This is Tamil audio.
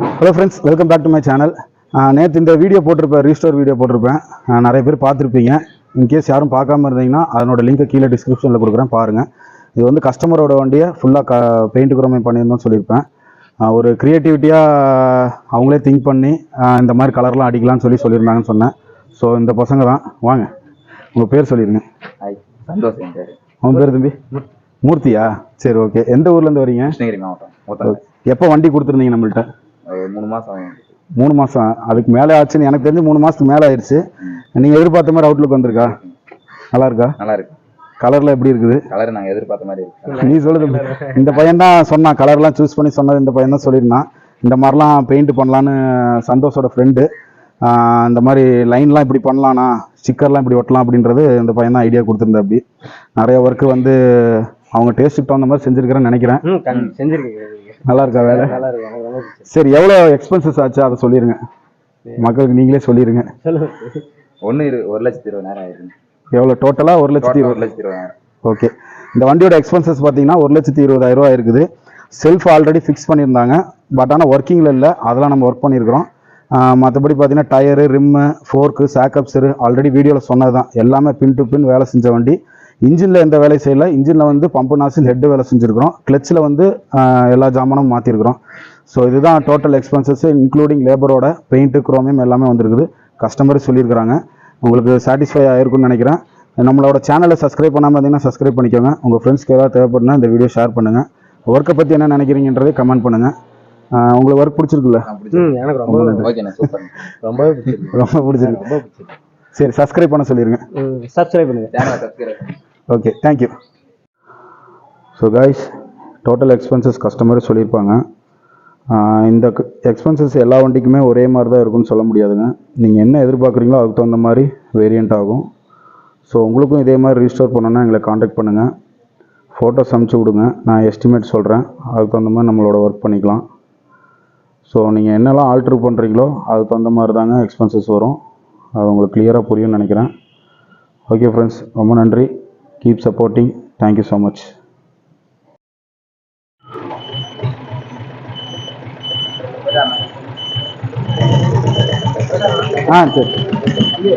Hello friends, welcome back to my channel. நேற்று இந்த வீடியோ போட்டிருப்பேன், ரீஸ்டோர் வீடியோ போட்டிருப்பேன். நிறைய பேர் பார்த்துருப்பீங்க. இன்கேஸ் யாரும் பார்க்காம இருந்தீங்கன்னா அதனோட லிங்க்கை கீழே டிஸ்கிரிப்ஷனில் கொடுக்குறேன், பாருங்கள். இது வந்து கஸ்டமரோட வண்டியை ஃபுல்லாக பெயிண்ட் குரோமிங் பண்ணியிருந்தோம்னு சொல்லியிருப்பேன். ஒரு க்ரியேட்டிவிட்டியாக அவங்களே திங்க் பண்ணி இந்த மாதிரி கலர்லாம் அடிக்கலாம்னு சொல்லியிருந்தாங்கன்னு சொன்னேன். ஸோ இந்த பசங்க தான். வாங்க, உங்கள் பேர் சொல்லிடுங்க. சந்தோஷ். உங்கள் பேர் தம்பி? மூர்த்தியா? சரி, ஓகே. எந்த ஊர்லேருந்து வரீங்க? கிருஷ்ணகிரி மாவட்டம். எப்போ வண்டி கொடுத்துருந்தீங்க நம்மள்கிட்ட? 3 மாதம். 3 மாதம் அதுக்கு மேலே ஆச்சுன்னு எனக்கு தெரிஞ்சு. 3 மாதத்துக்கு மேலே ஆயிடுச்சு. நீங்கள் எதிர்பார்த்த மாதிரி அவுட்லுக் வந்திருக்கா? நல்லா இருக்கா? நல்லா இருக்கு. கலர்லாம் எப்படி இருக்குது? கலர் நாங்கள் எதிர்பார்த்த மாதிரி இருக்கு. நீ சொல்லுது. இந்த பையன் தான் சொன்னான், கலர்லாம் சூஸ் பண்ணி சொன்னது இந்த பையன் தான் சொல்லியிருந்தான். இந்த மாதிரிலாம் பெயிண்ட் பண்ணலான்னு. சந்தோஷோட ஃப்ரெண்டு. இந்த மாதிரி லைன்லாம் இப்படி பண்ணலான்னா, ஸ்டிக்கர்லாம் இப்படி ஒட்டலாம் அப்படின்றது இந்த பையன் தான் ஐடியா கொடுத்துருந்தா. அப்படி நிறைய ஒர்க்கு வந்து அவங்க டேஸ்ட்டுக்கு தகுந்த மாதிரி செஞ்சுருக்கிறேன்னு நினைக்கிறேன். செஞ்சுருக்கேன். நல்லா இருக்கா வேலை? நல்லா இருக்கு. சரி, எவ்வளோ எக்ஸ்பென்சஸ் ஆச்சு அதை சொல்லிடுங்க, மக்களுக்கு நீங்களே சொல்லிடுங்க. 1,20,000 ஆயிருக்கு. எவ்வளோ டோட்டலாக? 1,20,000. ஓகே. இந்த வண்டியோட எக்ஸ்பென்சஸ் பார்த்தீங்கன்னா 1,20,000 இருக்குது. செல்ஃப் ஆல்ரெடி ஃபிக்ஸ் பண்ணியிருந்தாங்க, பட் ஆனால் ஒர்க்கிங்கில் இல்லை. அதெல்லாம் நம்ம ஒர்க் பண்ணியிருக்கிறோம். மற்றபடி பார்த்தீங்கன்னா டயரு, ரிம்மு, ஃபோர்க்கு, சாக்கப்ஸரு ஆல்ரெடி வீடியோவில் சொன்னது தான். எல்லாமே பின் டு பின் வேலை செஞ்ச வண்டி. இன்ஜினில் எந்த வேலையும் செய்யலை. இன்ஜினில் வந்து பம்பு நாசில் ஹெட்டு வேலை செஞ்சுருக்கிறோம். கிளச்சில் வந்து எல்லா ஜாமானும் மாற்றிருக்கிறோம். ஸோ இதுதான் டோட்டல் எக்ஸ்பென்சஸ், இன்க்ளூடிங் லேபரோட பெயிண்ட்டு, குரோமியம் எல்லாமே வந்துருக்குது. கஸ்டமர் சொல்லியிருக்கிறாங்க. உங்களுக்கு சாட்டிஸ்ஃபை ஆகிருக்குன்னு நினைக்கிறேன். நம்மளோட சேனலை சப்ஸ்கிரைப் பண்ணாமல் இருந்தீங்கன்னா சப்ஸ்கிரைப் பண்ணிக்கோங்க. உங்கள் ஃப்ரெண்ட்ஸ்க்கு ஏதாவது தேவைப்படுனா இந்த வீடியோ ஷேர் பண்ணுங்கள். ஒர்க்கை பற்றி என்ன நினைக்கிறீங்கன்றதை கமெண்ட் பண்ணுங்கள். உங்களுக்கு ஒர்க் பிடிச்சிருக்குல்ல? எனக்கு ரொம்ப பிடிச்சிருக்கு. சரி, சப்ஸ்கிரைப் பண்ண சொல்லிடுங்க. சப்ஸ்கிரைப் பண்ணுங்க. Okay, thank you. So guys, total expenses customer சொல்லியிருப்பாங்க. இந்த எக்ஸ்பென்சஸ் எல்லா வண்டிக்குமே ஒரே மாதிரி தான் இருக்குன்னு சொல்ல முடியாதுங்க. நீங்கள் என்ன எதிர்பார்க்குறீங்களோ அதுக்கு தகுந்த மாதிரி வேரியண்ட் ஆகும். ஸோ உங்களுக்கும் இதே மாதிரி ரீஸ்டோர் பண்ணணுன்னா எங்களை காண்டாக்ட் பண்ணுங்கள். ஃபோட்டோஸ் அனுப்பிச்சி விடுங்க, நான் எஸ்டிமேட் சொல்கிறேன். அதுக்கு தகுந்த மாதிரி நம்மளோட ஒர்க் பண்ணிக்கலாம். ஸோ நீங்கள் என்னெல்லாம் ஆல்ட்ரு பண்ணுறீங்களோ அதுக்கு தகுந்த மாதிரி தாங்க எக்ஸ்பென்சஸ் வரும். அது உங்களுக்கு கிளியராக புரியும்னு நினைக்கிறேன். ஓகே ஃப்ரெண்ட்ஸ், ரொம்ப நன்றி. Keep supporting. Thank you so much. சரி.